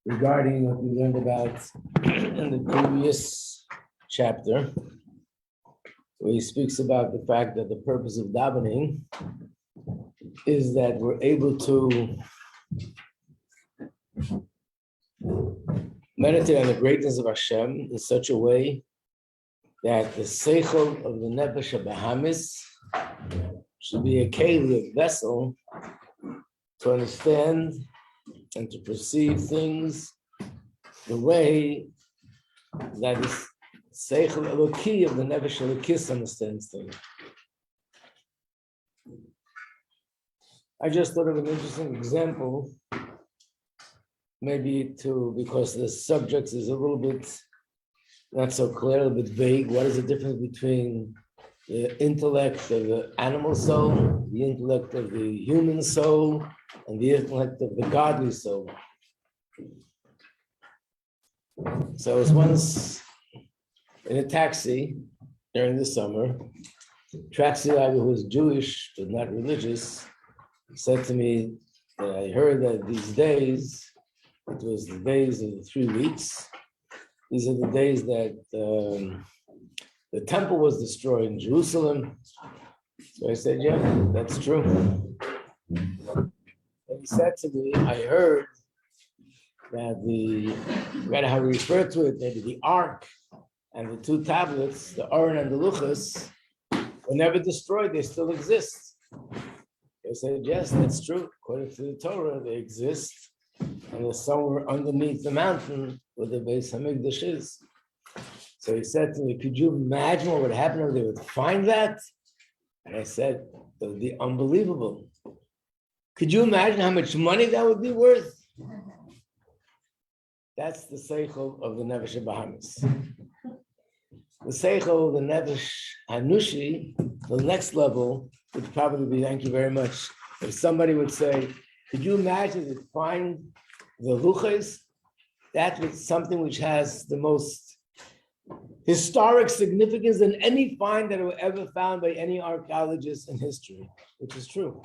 regarding what we learned about in the previous chapter, where he speaks about the fact that the purpose of davening is that we're able to meditate on the greatness of Hashem in such a way that the seichel of the nefesh habahamis should be a keli, a vessel, to understand and to perceive things the way that is seichel eloki of the nefesh elokis understands things. I just thought of an interesting example, maybe because the subject is a little bit not so clear, a little bit vague. What is the difference between the intellect of the animal soul, the intellect of the human soul, and the intellect of the godly soul? So I was once in a taxi during the summer. Taxi driver who was Jewish but not religious said to me that I heard that these days, it was the days of the 3 weeks. These are the days that the temple was destroyed in Jerusalem. So I said, yeah, that's true. And he said to me, I heard that I forgot how we refer to it, maybe the ark and the 2 tablets, the Aron and the Luchas, were never destroyed, they still exist. I said, yes, that's true. According to the Torah, they exist. And they're somewhere underneath the mountain where the Beis Hamikdash is. So he said to me, could you imagine what would happen if they would find that? And I said, it would be unbelievable. Could you imagine how much money that would be worth? That's the seichel of the nefesh habahamis. The seichel of the nefesh hanushi, the next level, would probably be, thank you very much, if somebody would say, could you imagine to find the luchas? That was something which has the most historic significance than any find that was ever found by any archaeologist in history, which is true.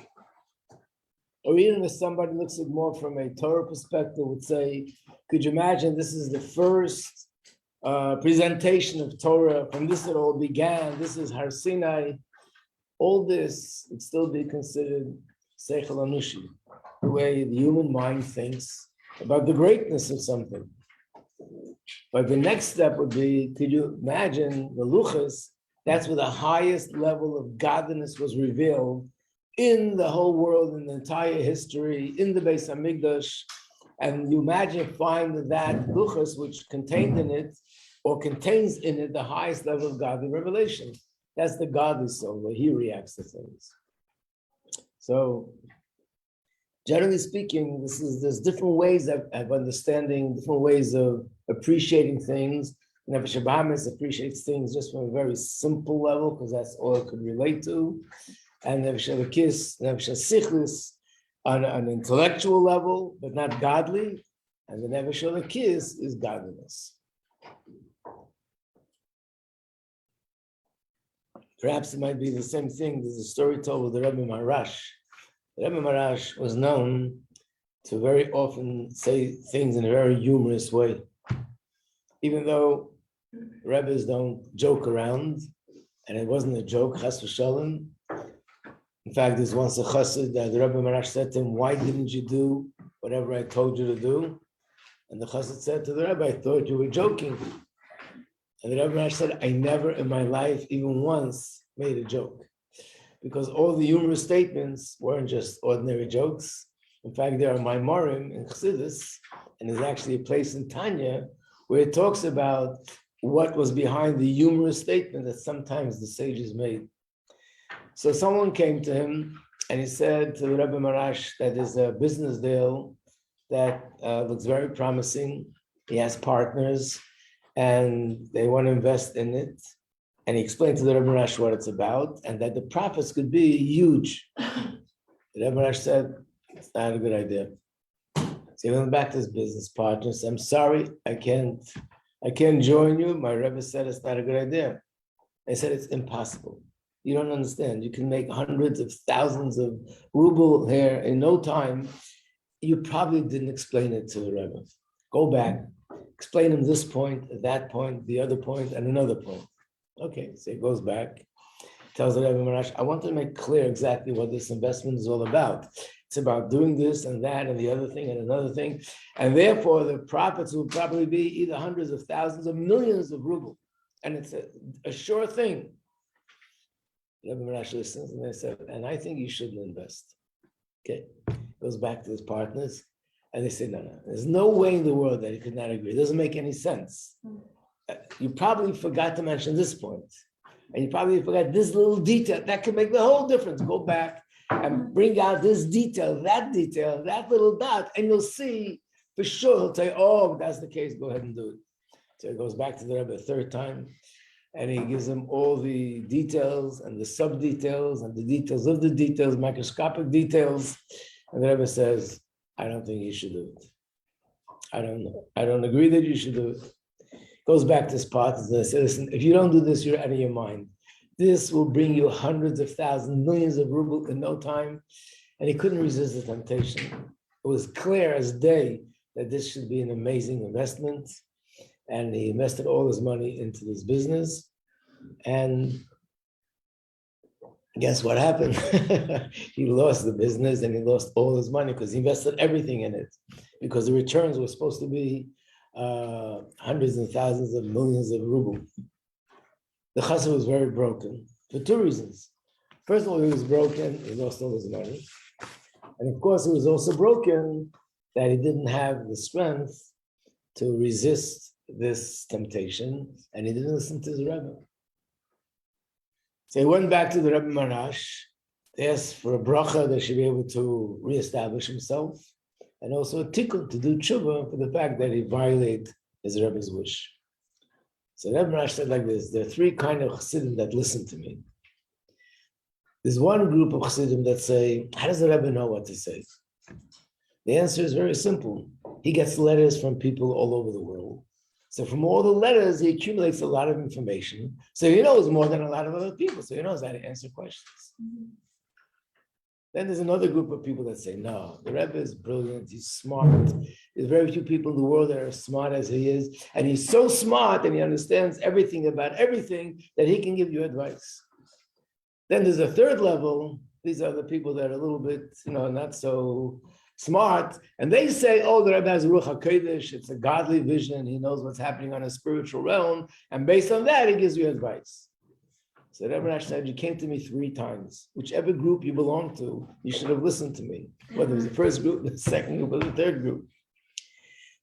Or even if somebody looks at more from a Torah perspective, would say, could you imagine this is the first presentation of Torah, from this it all began, this is Har Sinai. All this would still be considered seichel anushi, the way the human mind thinks about the greatness of something. But the next step would be, could you imagine the luchas? That's where the highest level of godliness was revealed in the whole world, in the entire history, in the Beis Hamikdash. And you imagine find that luchas, which contained in it, or contains in it, the highest level of godly revelation. That's the godly soul, where he reacts to things. So, generally speaking, there's different ways of understanding, different ways of appreciating things. Nefesh habahamis appreciates things just from a very simple level, because that's all it could relate to. And nefesh elokis, nefesh sichlis, on an intellectual level, but not godly. And the nefesh elokis is godliness. Perhaps it might be the same thing. There's a story told with the Rabbi Marash. The Rabbi Marash was known to very often say things in a very humorous way. Even though Rebbes don't joke around, and it wasn't a joke, chas v'shalom. In fact, there's once a chassid that the Rabbi Marash said to him, why didn't you do whatever I told you to do? And the chassid said to the Rabbi, I thought you were joking. And the Rabbi said, I never in my life, even once, made a joke. Because all the humorous statements weren't just ordinary jokes. In fact, there are Maimorim in Chassidus, and there's actually a place in Tanya where it talks about what was behind the humorous statement that sometimes the sages made. So someone came to him and he said to the Rabbi Marash that there's a business deal that looks very promising. He has partners, and they want to invest in it. And he explained to the Rebbe Rash what it's about, and that the profits could be huge. The Rebbe Rash said, it's not a good idea. So he went back to his business partner and said, I'm sorry, I can't join you. My Rebbe said it's not a good idea. I said, it's impossible. You don't understand. You can make hundreds of thousands of ruble here in no time. You probably didn't explain it to the Rebbe. Go back, explain him this point, that point, the other point, and another point. Okay, so he goes back, tells the Rebbe Marash, I want to make clear exactly what this investment is all about. It's about doing this and that and the other thing and another thing. And therefore, the profits will probably be either hundreds of thousands or millions of rubles. And it's a sure thing. Rebbe Marash listens and they said, and I think you shouldn't invest. Okay, goes back to his partners. And they say, no, there's no way in the world that he could not agree. It doesn't make any sense. You probably forgot to mention this point. And you probably forgot this little detail. That can make the whole difference. Go back and bring out this detail, that little dot, and you'll see for sure. He'll say, oh, if that's the case, go ahead and do it. So he goes back to the Rebbe a third time, and he gives him all the details and the sub-details and the details of the details, microscopic details. And the Rebbe says, I don't think you should do it. I don't agree that you should do it. Goes back to his partners and says, listen, if you don't do this, you're out of your mind. This will bring you hundreds of thousands, millions of rubles in no time. And he couldn't resist the temptation. It was clear as day that this should be an amazing investment. And he invested all his money into this business. And guess what happened? He lost the business and he lost all his money because he invested everything in it, because the returns were supposed to be hundreds and thousands of millions of rubles. The chassid was very broken for two reasons. First of all, he was broken, he lost all his money. And of course, he was also broken that he didn't have the strength to resist this temptation, and he didn't listen to his Rebbe. So he went back to the Rebbe Marash, asked for a bracha that should be able to reestablish himself, and also a tikkun to do tshuva for the fact that he violated his Rebbe's wish. So Rebbe Marash said like this, there are three kinds of chassidim that listen to me. There's one group of chassidim that say, how does the Rebbe know what to say? The answer is very simple. He gets letters from people all over the world. So from all the letters, he accumulates a lot of information. So he knows more than a lot of other people. So he knows how to answer questions. Mm-hmm. Then there's another group of people that say, no, the Rebbe is brilliant, he's smart. There's very few people in the world that are as smart as he is. And he's so smart and he understands everything about everything that he can give you advice. Then there's a third level. These are the people that are a little bit, not so smart. And they say, oh, the Rebbe has Ruach HaKodesh, it's a godly vision. He knows what's happening on a spiritual realm. And based on that, he gives you advice. So Rebbe Marash said, you came to me 3 times. Whichever group you belong to, you should have listened to me. Whether it was the first group, the second group, or the third group.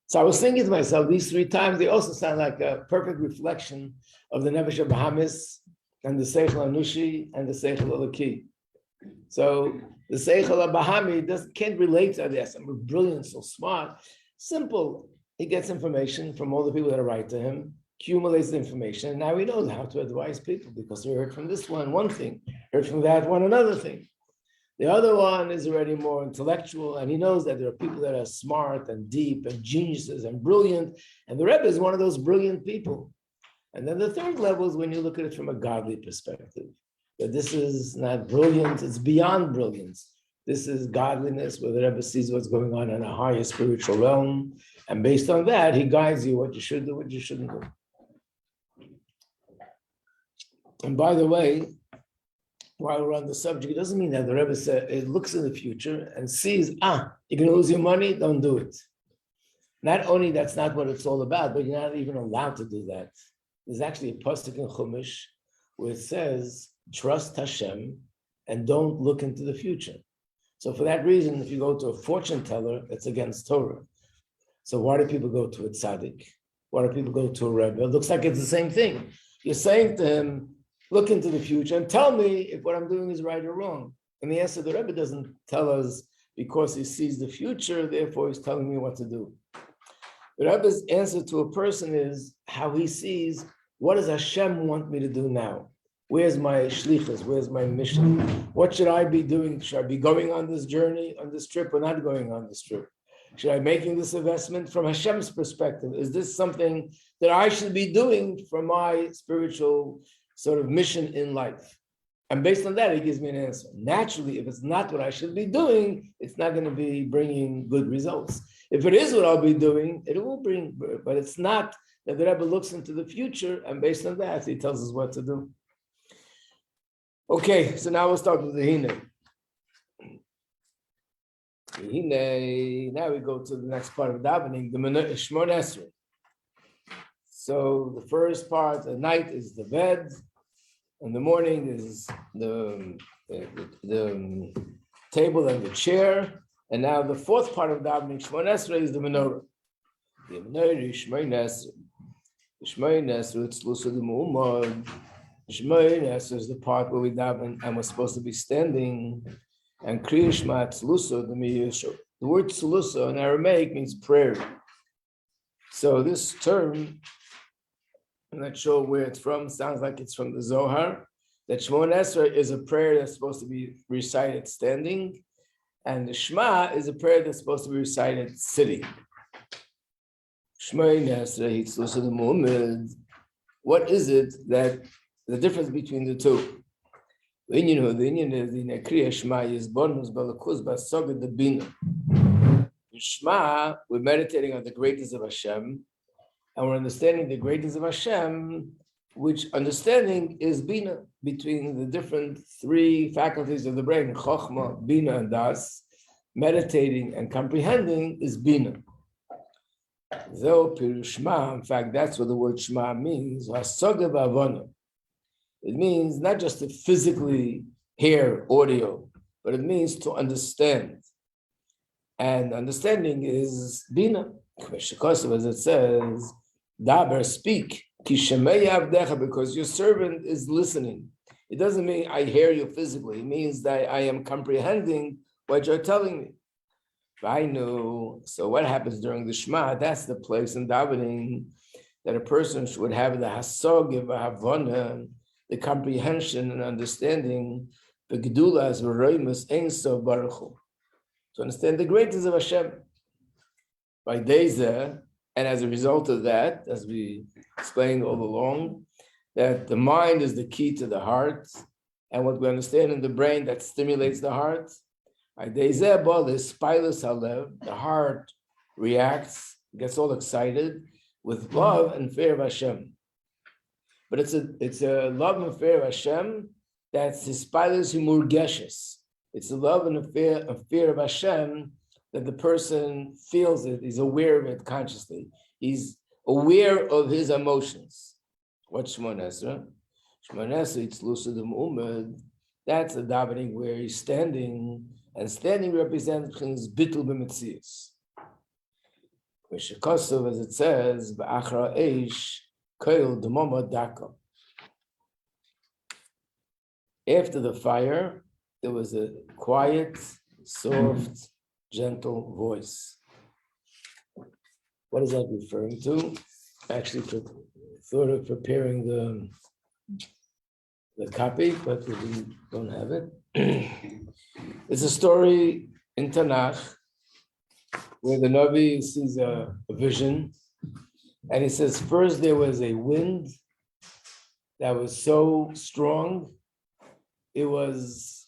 So I was thinking to myself, these 3 times, they also sound like a perfect reflection of the Nefesh Bahamis and the Seichel Anushi and the Seichel Elokei. So the Seichel Bahami can't relate to this. I'm brilliant, so smart. Simple. He gets information from all the people that write to him, accumulates the information, and now he knows how to advise people because he heard from this one thing, heard from that one another thing. The other one is already more intellectual, and he knows that there are people that are smart and deep and geniuses and brilliant, and the Rebbe is one of those brilliant people. And then the third level is when you look at it from a godly perspective, that this is not brilliant, it's beyond brilliance. This is godliness, where the Rebbe sees what's going on in a higher spiritual realm, and based on that, he guides you what you should do, what you shouldn't do. And by the way, while we're on the subject, it doesn't mean that the Rebbe said, it looks in the future and sees, you're going to lose your money, don't do it. Not only that's not what it's all about, but you're not even allowed to do that. There's actually a pasuk in Chumash where it says, trust Hashem and don't look into the future. So for that reason, if you go to a fortune teller, it's against Torah. So why do people go to a tzaddik? Why do people go to a Rebbe? It looks like it's the same thing. You're saying to him, look into the future and tell me if what I'm doing is right or wrong. And the answer, the Rebbe doesn't tell us because he sees the future, therefore he's telling me what to do. The Rebbe's answer to a person is how he sees, what does Hashem want me to do now? Where's my shlichus? Where's my mission? What should I be doing? Should I be going on this journey, on this trip, or not going on this trip? Should I be making this investment from Hashem's perspective? Is this something that I should be doing for my spiritual sort of mission in life? And based on that, he gives me an answer. Naturally, if it's not what I should be doing, it's not going to be bringing good results. If it is what I'll be doing, it will bring, but it's not that the Rebbe looks into the future, and based on that, he tells us what to do. Okay, so now we'll start with the Hine. Now we go to the next part of davening, the Schmonester. So the first part, at night, is the bed. In the morning is the table and the chair. And now the fourth part of davening, Schmonester, is the menorah. The menorah is Schmonester. The Schmonester, it's Lusa the Mu'umad. Schmonester is the part where we daven and we're supposed to be standing. And Kriya Shema Tzlusa, the Miyusha. The word Tzlusa in Aramaic means prayer. So this term, I'm not sure where it's from, sounds like it's from the Zohar, that Schmonester is a prayer that's supposed to be recited standing, and the Shema is a prayer that's supposed to be recited sitting. Schmonester, Tzlusa the Mu'umad. What is it that, the difference between the two? The Indian is the Kriya Shema is bonus balakuz basogad the bina. Shema, we're meditating on the greatness of Hashem, and we're understanding the greatness of Hashem, which understanding is bina, between the different three faculties of the brain, chokhmah, bina, and das. Meditating and comprehending is bina. Though Shema, in fact, that's what the word Shema means. Hasogad b'avana. It means not just to physically hear audio, but it means to understand. And understanding is bina. As it says, Daber, speak, because your servant is listening. It doesn't mean I hear you physically. It means that I am comprehending what you're telling me. I know. So what happens during the Shema? That's the place in davening that a person should have the hasog v'havana, the comprehension and understanding, the gedulas v'roimus ein sof baruch hu, to understand the greatness of Hashem. By Deza, and as a result of that, as we explained all along, that the mind is the key to the heart, and what we understand in the brain that stimulates the heart. By Deza, the heart reacts, gets all excited with love and fear of Hashem. But it's a love and fear of Hashem that's hispailas humurgeshes. It's a love and a fear of Hashem that the person feels it, he's aware of it consciously. He's aware of his emotions. What's Schmonester? Schmonester, it's Lusa the Mu'umad. That's a davening where he's standing, and standing represents his bittul b'metzius. Mishakosov, as it says, ba'achra eish, after the fire, there was a quiet, soft, gentle voice. What is that referring to? Actually, thought of preparing the copy, but we don't have it. It's a story in Tanakh where the Navi sees a vision. And he says, first there was a wind that was so strong, it was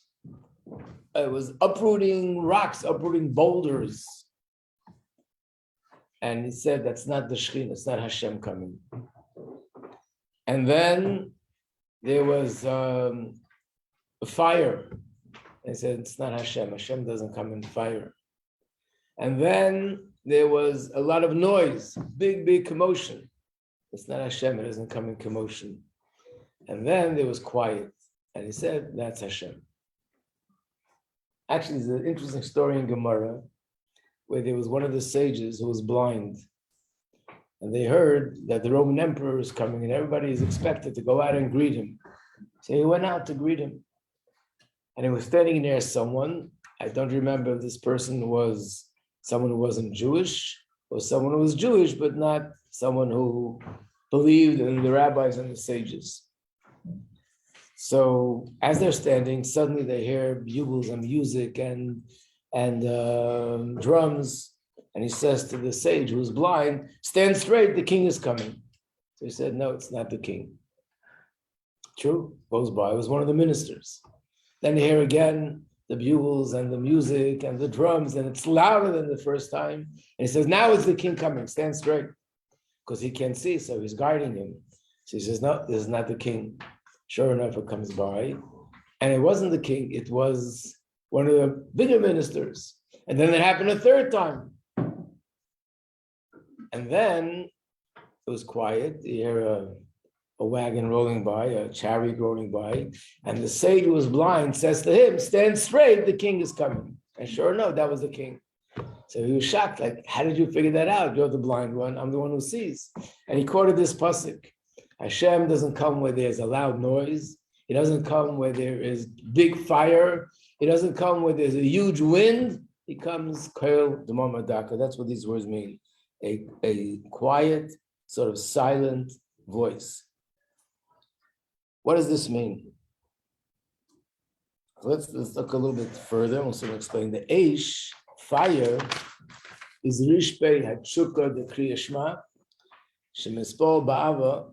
uprooting rocks, uprooting boulders. And he said, that's not the Shekhinah, it's not Hashem coming. And then there was a fire. And he said, it's not Hashem, Hashem doesn't come in fire. And then there was a lot of noise, big commotion. It's not Hashem, it doesn't come in commotion. And then there was quiet. And he said, that's Hashem. Actually, there's an interesting story in Gemara where there was one of the sages who was blind. And they heard that the Roman emperor is coming and everybody is expected to go out and greet him. So he went out to greet him. And he was standing near someone. I don't remember if this person was someone who wasn't Jewish, or someone who was Jewish, but not someone who believed in the rabbis and the sages. So as they're standing, suddenly they hear bugles and music and drums. And he says to the sage who's blind, stand straight, the king is coming. So he said, no, it's not the king. True, goes by, it was one of the ministers. Then they hear again the bugles and the music and the drums, and it's louder than the first time. And he says, now it's the king coming, stand straight. Because he can't see, so he's guiding him. So he says, no, this is not the king. Sure enough, it comes by. And it wasn't the king, it was one of the bigger ministers. And then it happened a third time. And then it was quiet. You hear a wagon rolling by, a chariot rolling by, and the sage who was blind says to him, stand straight, the king is coming. And sure enough, that was the king. So he was shocked, like, how did you figure that out? You're the blind one, I'm the one who sees. And he quoted this pasuk. Hashem doesn't come where there's a loud noise. He doesn't come where there is big fire. He doesn't come where there's a huge wind. He comes koil d'mama daka. That's what these words mean. A quiet, sort of silent voice. What does this mean? Let's look a little bit further. We'll sort of explain. The Eish, fire, is Rishpei Hatshuka the Kriya Shema. Shemispol Ba'ava.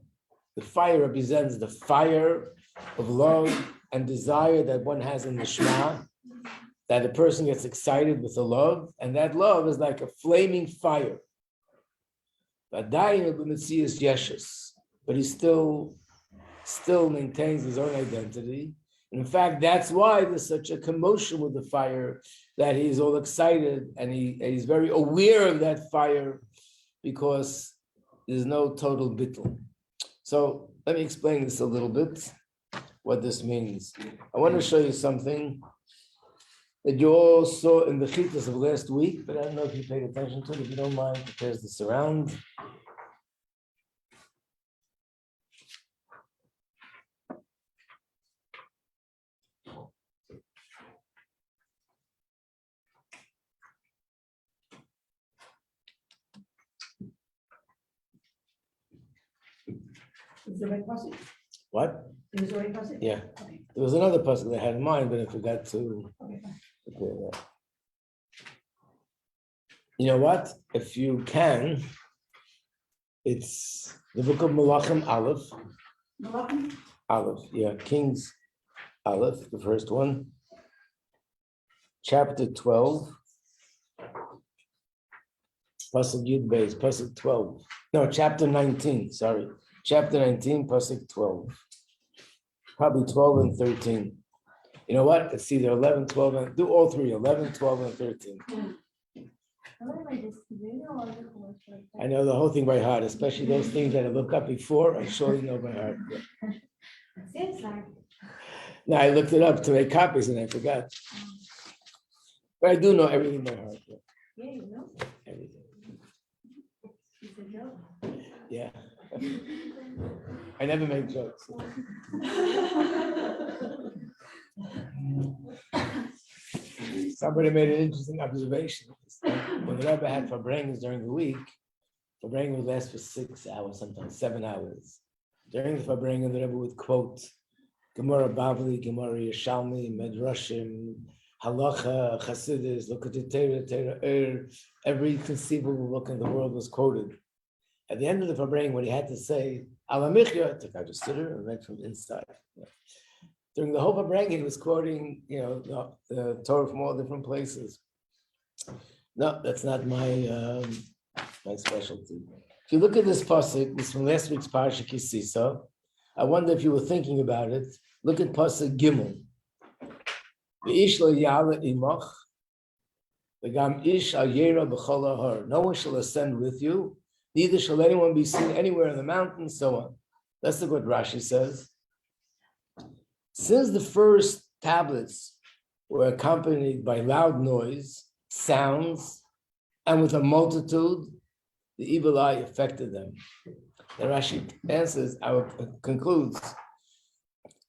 The fire represents the fire of love and desire that one has in the Shema, that a person gets excited with the love, and that love is like a flaming fire. But he still maintains his own identity. In fact, that's why there's such a commotion with the fire, that he's all excited and he's very aware of that fire, because there's no total bittul. So let me explain this a little bit, what this means. I want to show you something that you all saw in the Chassidus of last week, but I don't know if you paid attention to it. If you don't mind, pass this around. Is the right pasuk? What? It was the right pasuk? Yeah. Okay. There was another person that I had in mind, but I forgot to. Okay, fine. Okay, yeah. You know what? If you can, it's the Book of Malachim Aleph. Malachim? Aleph, yeah, Kings Aleph, the first one. Chapter 12. Pasuk Yud Beis, Pasuk 12. No, chapter 19, sorry. Chapter 19, Pasuk 12. Probably 12 and 13. You know what? It's either 11, 12, and do all three, 11, 12, and 13. I know the whole thing by heart, especially those things that I look up before, I surely know by heart. No, I looked it up to make copies and I forgot. But I do know everything by heart. Yeah, you know. Everything. It's a joke. Yeah. I never make jokes. Somebody made an interesting observation. When the Rabbi had Farbrengens during the week, Farbrengen would last for 6 hours, sometimes 7 hours. During the Farbrengen, the Rabbi would quote Gemara Bavli, Gemara Yeshalmi, Medrashim, Halacha, Chassidus, look at the Torah, every conceivable book in the world was quoted. At the end of the Farbrengen, when he had to say Alamichya, took out a siddur and read from inside. During the whole Farbrengen, he was quoting, the Torah from all different places. No, that's not my specialty. If you look at this pasuk, this is from last week's Parsha Kisisa. I wonder if you were thinking about it. Look at pasuk Gimel. V'ish lo ya'ala imach, v'gam ish al yera b'chol ha'har. No one shall ascend with you, neither shall anyone be seen anywhere in the mountains, so on. Let's look what Rashi says. Since the first tablets were accompanied by loud noise, sounds, and with a multitude, the evil eye affected them. And Rashi answers, concludes,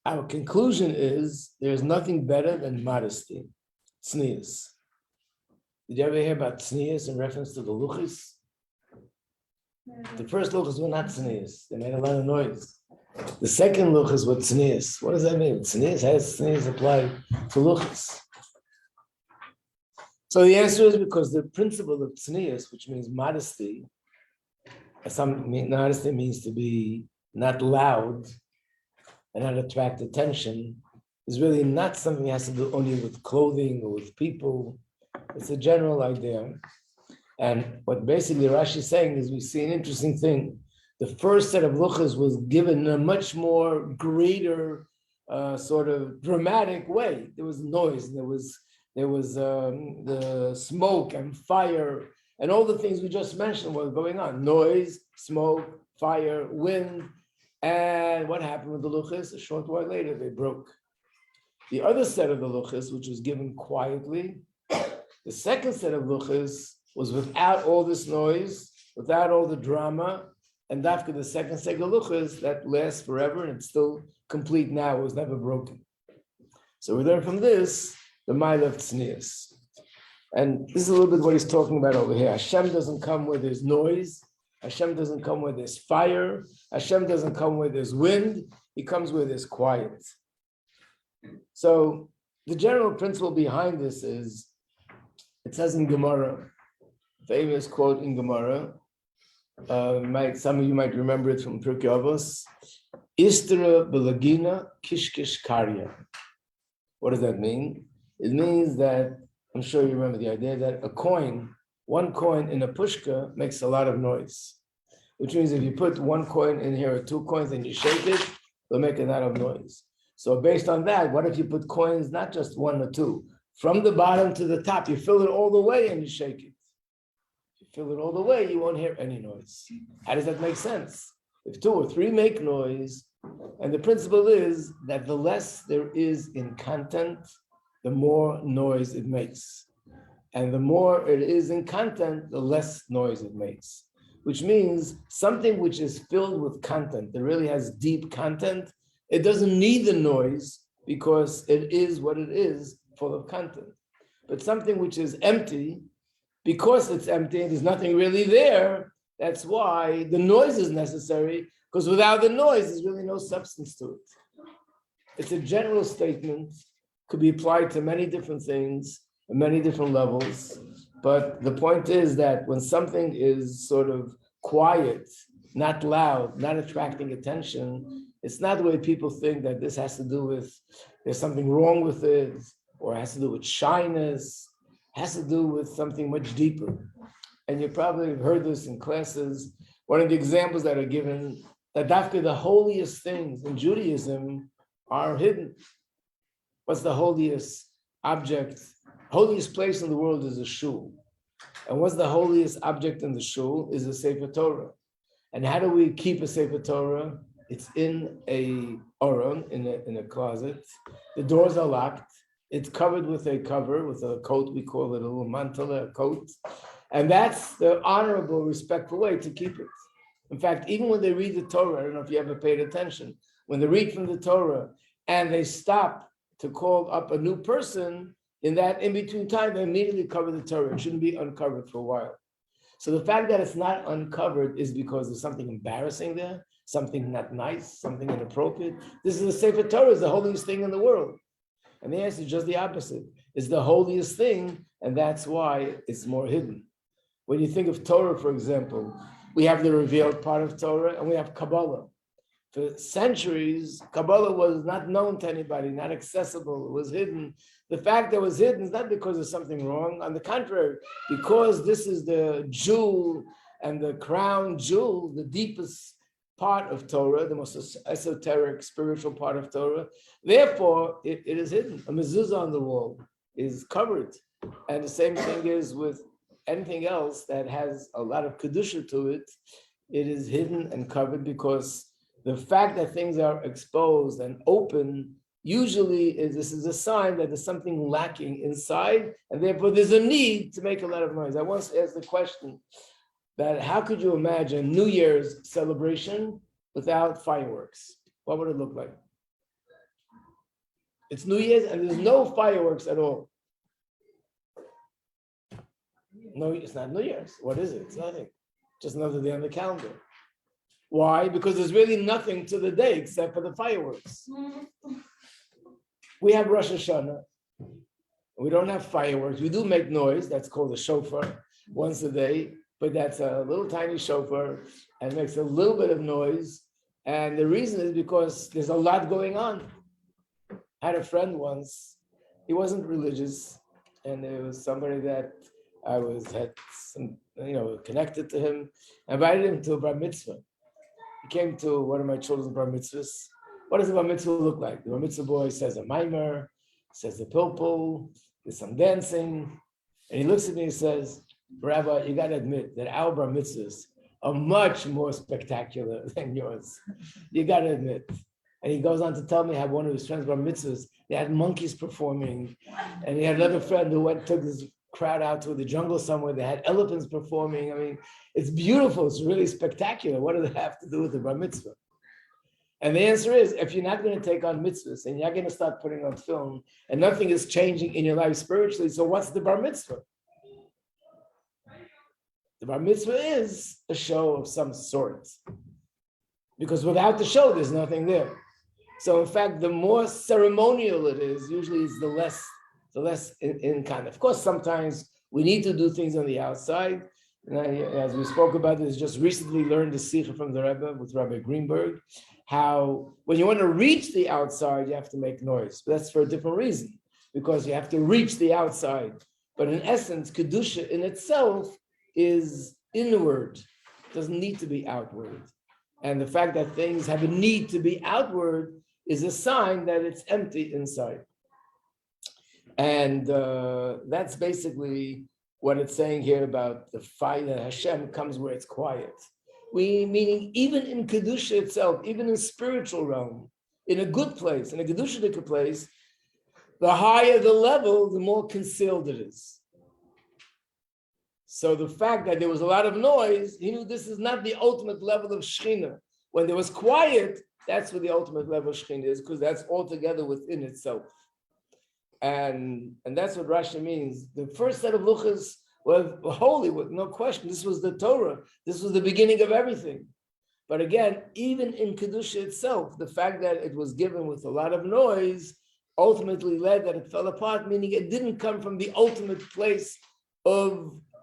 our conclusion is there's nothing better than modesty, tznius. Did you ever hear about tznius in reference to the luchis? The first luchis were not tznius. They made a lot of noise. The second luchis were tznius. What does that mean? Tznius, how does tznius apply to luchis? So the answer is because the principle of tznius, which means modesty, modesty means to be not loud and not attract attention. is really not something that has to do only with clothing or with people. It's a general idea. And what basically Rashi is saying is we see an interesting thing. The first set of luchas was given in a much more greater sort of dramatic way. There was noise, there was the smoke and fire and all the things we just mentioned were going on. Noise, smoke, fire, wind. And what happened with the luchas? A short while later, they broke. The other set of the luchas, which was given quietly, the second set of luchas was without all this noise, without all the drama, and after the second set of luchas that lasts forever and it's still complete now, it was never broken. So we learn from this the mile of tznius. And this is a little bit what he's talking about over here. Hashem doesn't come where there's noise. Hashem doesn't come where there's fire. Hashem doesn't come where there's wind. He comes where there's quiet. So the general principle behind this is, it says in Gemara, famous quote in Gemara, some of you might remember it from Pirkei Avos, Istra belagina kishkish karya. What does that mean? It means that, I'm sure you remember the idea that a coin, one coin in a pushka makes a lot of noise, which means if you put one coin in here or two coins and you shake it, it'll make a lot of noise. So based on that, what if you put coins, not just one or two, from the bottom to the top, you fill it all the way and you shake it. If you fill it all the way, you won't hear any noise. How does that make sense? If two or three make noise, and the principle is that the less there is in content, the more noise it makes. And the more it is in content, the less noise it makes. Which means something which is filled with content, that really has deep content, it doesn't need the noise because it is what it is, full of content. But something which is empty, because it's empty and there's nothing really there, that's why the noise is necessary, because without the noise, there's really no substance to it. It's a general statement, could be applied to many different things, at many different levels. But the point is that when something is sort of quiet, not loud, not attracting attention, it's not the way people think that this has to do with, there's something wrong with it, or has to do with shyness, has to do with something much deeper. And you probably have heard this in classes. One of the examples that are given, that after the holiest things in Judaism are hidden. What's the holiest object? Holiest place in the world is a shul. And what's the holiest object in the shul is a Sefer Torah. And how do we keep a Sefer Torah? It's in a aron, in a closet. The doors are locked. It's covered with a cover, with a coat, we call it a little mantala, a coat. And that's the honorable, respectful way to keep it. In fact, even when they read the Torah, I don't know if you ever paid attention, when they read from the Torah and they stop to call up a new person, in that in-between time, they immediately cover the Torah. It shouldn't be uncovered for a while. So the fact that it's not uncovered is because there's something embarrassing there, something not nice, something inappropriate. This is the Sefer Torah, is the holiest thing in the world. And the answer is just the opposite. It's the holiest thing, and that's why it's more hidden. When you think of Torah, for example, we have the revealed part of Torah, and we have Kabbalah. For centuries, Kabbalah was not known to anybody, not accessible, it was hidden. The fact that it was hidden is not because there's something wrong. On the contrary, because this is the jewel and the crown jewel, the deepest part of Torah, the most esoteric, spiritual part of Torah. Therefore, it is hidden. A mezuzah on the wall is covered. And the same thing is with anything else that has a lot of kedusha to it. It is hidden and covered because the fact that things are exposed and open usually this is a sign that there's something lacking inside, and therefore there's a need to make a lot of noise. I once asked the question that how could you imagine New Year's celebration without fireworks? What would it look like? It's New Year's and there's no fireworks at all. No, it's not New Year's. What is it? It's nothing. Just another day on the calendar. Why? Because there's really nothing to the day except for the fireworks. We have Rosh Hashanah. We don't have fireworks. We do make noise. That's called a shofar once a day, but that's a little tiny shofar and it makes a little bit of noise. And the reason is because there's a lot going on. I had a friend once, he wasn't religious, and it was somebody that had some, connected to him. I invited him to a bar mitzvah. He came to one of my children's bar mitzvahs. What does a bar mitzvah look like? The bar mitzvah boy says a mimer, says the pilpul, there's some dancing, and he looks at me and says, Rabbi, you got to admit that our bar mitzvahs are much more spectacular than yours. You got to admit. And he goes on to tell me how one of his friends bar mitzvahs, they had monkeys performing, and he had another friend who took this crowd out to the jungle somewhere. They had elephants performing. I mean, it's beautiful. It's really spectacular. What does it have to do with the bar mitzvah? And the answer is, if you're not going to take on mitzvahs and you're not going to start putting on film, and nothing is changing in your life spiritually, so what's the bar mitzvah? The bar mitzvah is a show of some sort, because without the show, there's nothing there. So in fact, the more ceremonial it is, usually it's the less in kind. Of course, sometimes we need to do things on the outside. And as we spoke about this, just recently learned the sikha from the Rabbi with Rabbi Greenberg, how when you want to reach the outside, you have to make noise. But that's for a different reason, because you have to reach the outside. But in essence, Kedusha in itself is inward, it doesn't need to be outward. And the fact that things have a need to be outward is a sign that it's empty inside. And that's basically what it's saying here about the fire that Hashem comes where it's quiet. Meaning even in Kedusha itself, even in spiritual realm, in a good place, in a Kedusha place, the higher the level, the more concealed it is. So the fact that there was a lot of noise, he knew this is not the ultimate level of Shechina. When there was quiet, that's where the ultimate level of Shechina is, because that's altogether within itself. And that's what Rashi means. The first set of luchas were holy, with no question. This was the Torah. This was the beginning of everything. But again, even in Kedusha itself, the fact that it was given with a lot of noise ultimately led that it fell apart, meaning it didn't come from the ultimate place of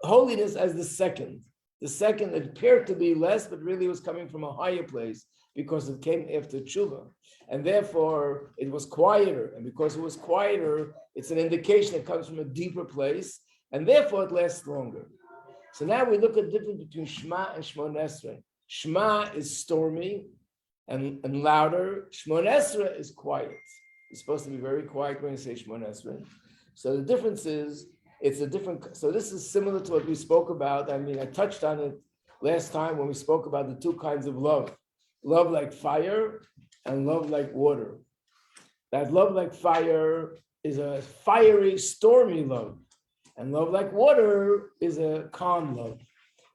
holiness as the second. The second appeared to be less, but really was coming from a higher place because it came after tshuva. And therefore, it was quieter. And because it was quieter, it's an indication it comes from a deeper place. And therefore, it lasts longer. So now we look at the difference between Shema and Schmonester. Shema is stormy and louder. Schmonester is quiet. It's supposed to be very quiet when you say Schmonester. So the difference is, it's a different, so this is similar to what we spoke about. I mean, I touched on it last time when we spoke about the two kinds of love. Love like fire and love like water. That love like fire is a fiery, stormy love. And love like water is a calm love.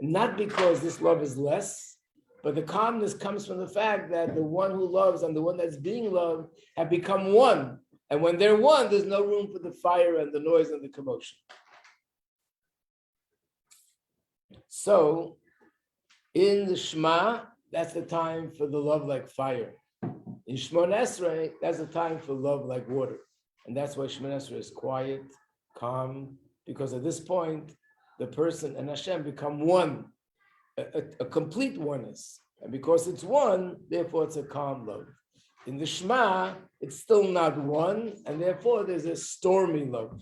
Not because this love is less, but the calmness comes from the fact that the one who loves and the one that's being loved have become one. And when they're one, there's no room for the fire and the noise and the commotion. So in the Shema, that's the time for the love like fire. In Schmonester, that's the time for love like water. And that's why Schmonester is quiet, calm, because at this point, the person and Hashem become one, a complete oneness. And because it's one, therefore it's a calm love. In the Shema, it's still not one, and therefore there's a stormy love.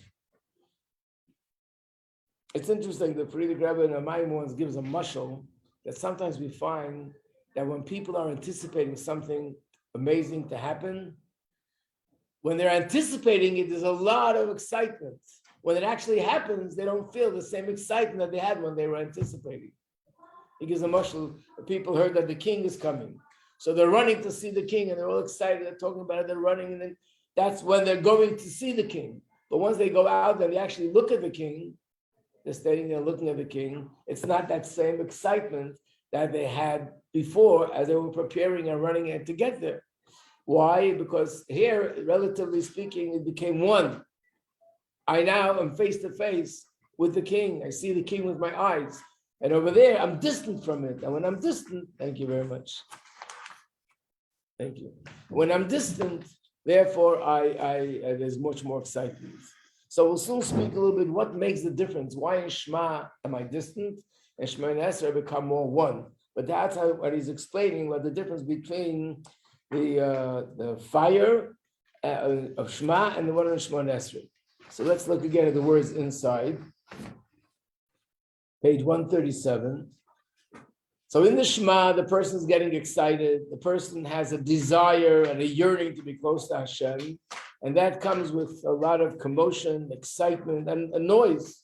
It's interesting, the Friedrich Rebbe in Amayim once gives a mashal that sometimes we find that when people are anticipating something amazing to happen, when they're anticipating it, there's a lot of excitement. When it actually happens, they don't feel the same excitement that they had when they were anticipating. He gives a mashal, people heard that the king is coming. So they're running to see the king and they're all excited, they're talking about it, they're running, and then that's when they're going to see the king. But once they go out and they actually look at the king, they're standing there looking at the king, it's not that same excitement that they had before as they were preparing and running in to get there. Why? Because here, relatively speaking, it became one. I now am face to face with the king. I see the king with my eyes. And over there, I'm distant from it. And when I'm distant, thank you very much. Thank you. When I'm distant, therefore, there's much more excitement. So we'll soon speak a little bit what makes the difference. Why in Shema am I distant? And Schmonester become more one. But that's what he's explaining, what the difference between the fire of Shema and the one in Schmonester. So let's look again at the words inside. Page 137. So in the Shema, the person's getting excited. The person has a desire and a yearning to be close to Hashem. And that comes with a lot of commotion, excitement, and a noise.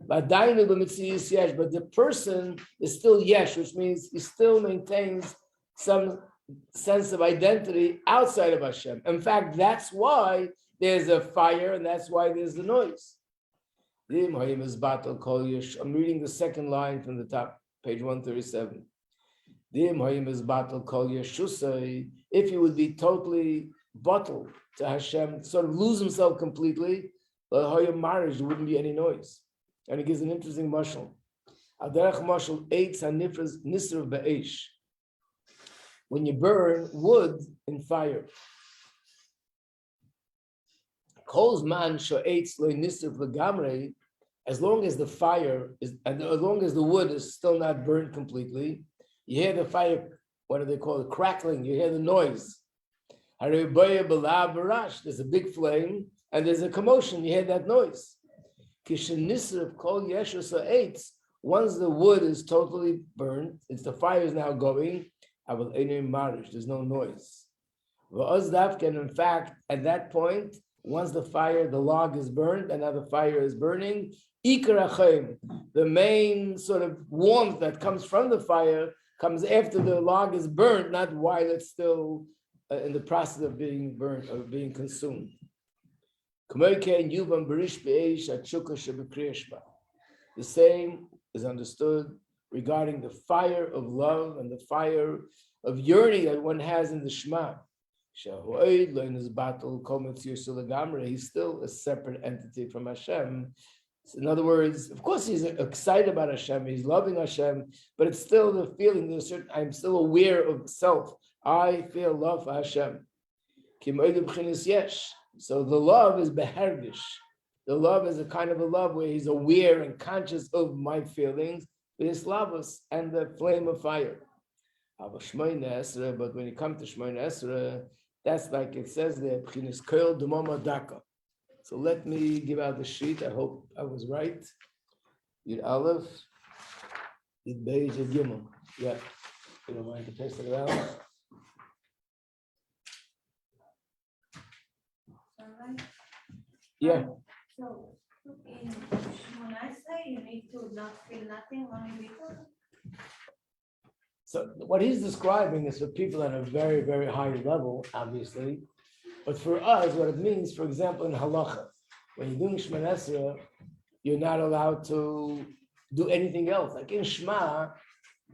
But the person is still yesh, which means he still maintains some sense of identity outside of Hashem. In fact, that's why there's a fire and that's why there's the noise. I'm reading the second line from the top, page 137. If he would be totally bottled to Hashem, sort of lose himself completely, marriage, there wouldn't be any noise. And he gives an interesting mashal. When you burn wood in fire, as long as the fire is, and as long as the wood is still not burned completely, you hear the fire, what do they call it, crackling, you hear the noise. There's a big flame and there's a commotion, you hear that noise. Once the wood is totally burned, the fire is now going, there's no noise. And in fact, at that point, once the log is burned, and now the fire is burning, the main sort of warmth that comes from the fire comes after the log is burned, not while it's still in the process of being burnt or being consumed. The same is understood regarding the fire of love and the fire of yearning that one has in the Shema. He's still a separate entity from Hashem. In other words, of course, he's excited about Hashem, he's loving Hashem, but it's still the feeling, I'm still aware of self. I feel love for Hashem. So the love is behergish. The love is a kind of a love where he's aware and conscious of my feelings, with his lavos and the flame of fire. But when you come to Schmonester, that's like it says there, so let me give out the sheet. I hope I was right. Yud Aleph, Yud Beis, Yud Gimel. Yeah, you don't mind to pass it around? All right. Yeah. So in Schmonester, you need to not feel nothing, only because. So what he's describing is for people at a very, very high level, obviously. But for us, what it means, for example, in halacha, when you're doing Schmonester, you're not allowed to do anything else. Like in Shema,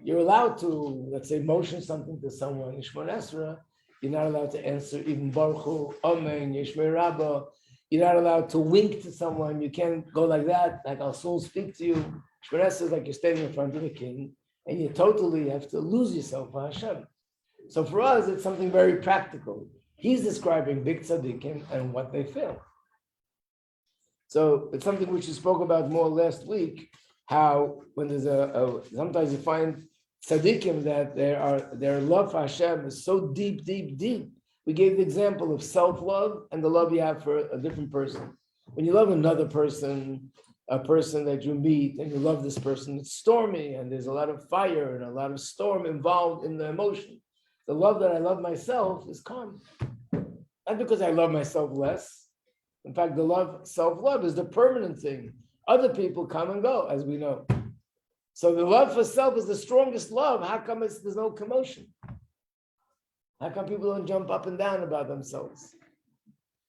you're allowed to, let's say, motion something to someone. In Schmonester, you're not allowed to answer even Baruch Hu, Amen, Yeshmei Rabba. You're not allowed to wink to someone. You can't go like that, like I'll soon speak to you. Schmonester is like you're standing in front of the king, and you totally have to lose yourself for Hashem. So for us, it's something very practical. He's describing big tzaddikim and what they feel. So it's something which you spoke about more last week, how when there's sometimes you find tzaddikim that their love for Hashem is so deep, deep, deep. We gave the example of self-love and the love you have for a different person. When you love another person, a person that you meet and you love this person, it's stormy and there's a lot of fire and a lot of storm involved in the emotion. The love that I love myself is calm. Not because I love myself less. In fact, self-love is the permanent thing. Other people come and go, as we know. So the love for self is the strongest love. How come there's no commotion? How come people don't jump up and down about themselves?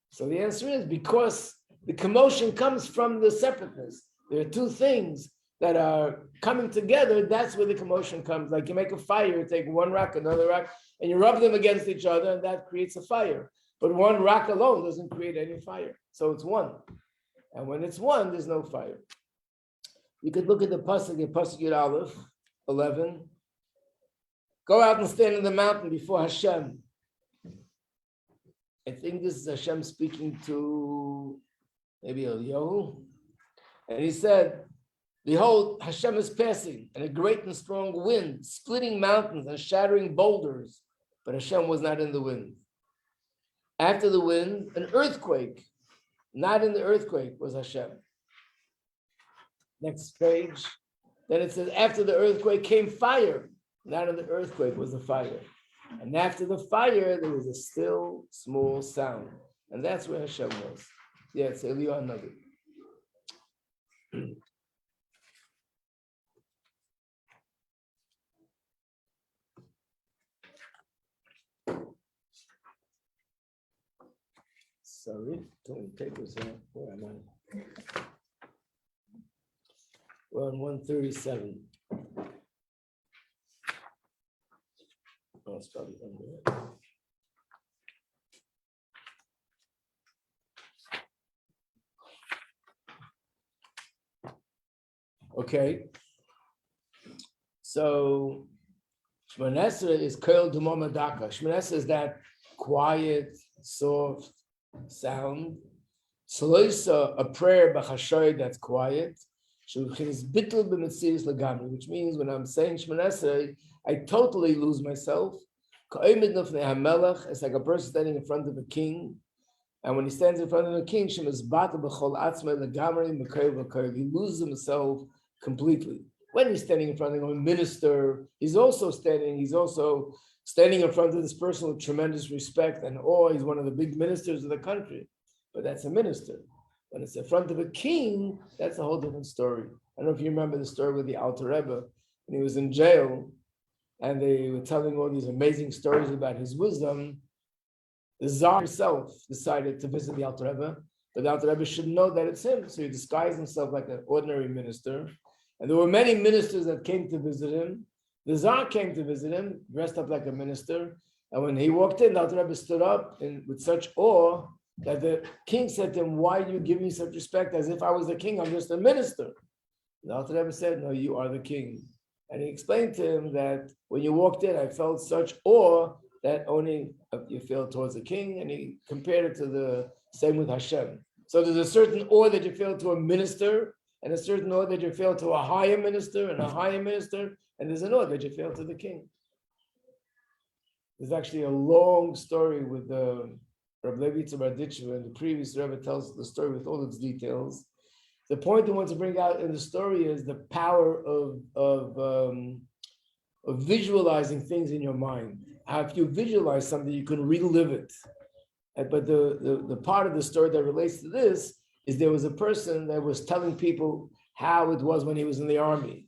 So the answer is because the commotion comes from the separateness. There are two things that are coming together. That's where the commotion comes. Like you make a fire, you take one rock, another rock, and you rub them against each other, and that creates a fire. But one rock alone doesn't create any fire. So it's one. And when it's one, there's no fire. You could look at the pasuk Yud Aleph 11. Go out and stand in the mountain before Hashem. I think this is Hashem speaking to maybe Eliyahu. And he said, behold, Hashem is passing, and a great and strong wind, splitting mountains and shattering boulders. But Hashem was not in the wind. After the wind, an earthquake. Not in the earthquake was Hashem. Next page. Then it says, after the earthquake came fire. Not in the earthquake was the fire. And after the fire, there was a still, small sound. And that's where Hashem was. Yeah, it's Eliyahu Navi. Sorry, don't papers here. Where am I? We're on 137. Oh, it's probably under it. Okay. So Schmonester is Kol Dumomadaka. Schmonester is that quiet, soft sound. Soloisa, a prayer b'chashoy that's quiet. Which means when I'm saying Schmonester, I totally lose myself. It's like a person standing in front of a king. And when he stands in front of a king, he loses himself completely. When he's standing in front of a minister, he's also standing in front of this person with tremendous respect and awe. He's one of the big ministers of the country, but that's a minister. When it's in front of a king, that's a whole different story. I don't know if you remember the story with the Alter Rebbe when he was in jail and they were telling all these amazing stories about his wisdom. The Tsar himself decided to visit the Alter Rebbe, but the Alter Rebbe should know that it's him, so he disguised himself like an ordinary minister. And there were many ministers that came to visit him. The Tsar came to visit him, dressed up like a minister. And when he walked in, the Alter Rebbe stood up with such awe that the king said to him, "Why do you give me such respect? As if I was the king, I'm just a minister." The Alter Rebbe said, "No, you are the king." And he explained to him that when you walked in, I felt such awe that only you feel towards the king. And he compared it to the same with Hashem. So there's a certain awe that you feel to a minister, and a certain awe that you feel to a higher minister, and a higher minister, and there's an awe that you feel to the king. There's actually a long story with Rabbi Barditchev, and the previous Rebbe tells the story with all its details. The point I want to bring out in the story is the power of visualizing things in your mind. How if you visualize something, you can relive it. But the part of the story that relates to this is there was a person that was telling people how it was when he was in the army.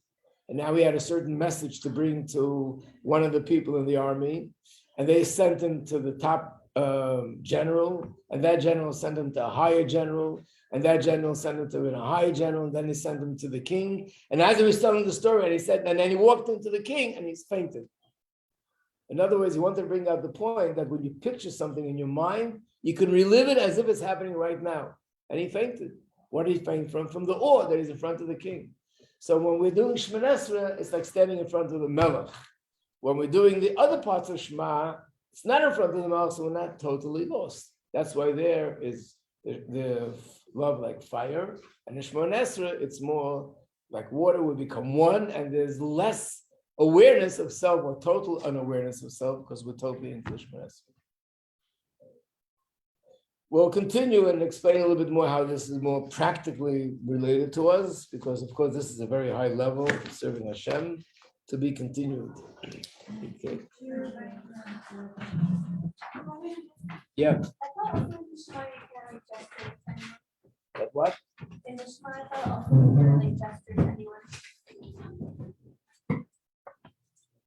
And now he had a certain message to bring to one of the people in the army. And they sent him to the top general, and that general sent him to a higher general, and that general sent him to a higher general, and then he sent him to the king. And as he was telling the story, and he said, and then he walked into the king and he's fainted. In other words, he wanted to bring out the point that when you picture something in your mind, you can relive it as if it's happening right now. And he fainted. What did he faint from? From the awe that he's in front of the king. So when we're doing Schmonester, it's like standing in front of the Melech. When we're doing the other parts of Shema, it's not in front of the Melech, so we're not totally lost. That's why there is the love like fire. And in Schmonester, it's more like water will become one, and there's less awareness of self or total unawareness of self because we're totally into Schmonester. We'll continue and explain a little bit more how this is more practically related to us, because of course this is a very high level of serving Hashem, to be continued. Okay. Yeah. What? In the Shema, I thought also really gestures and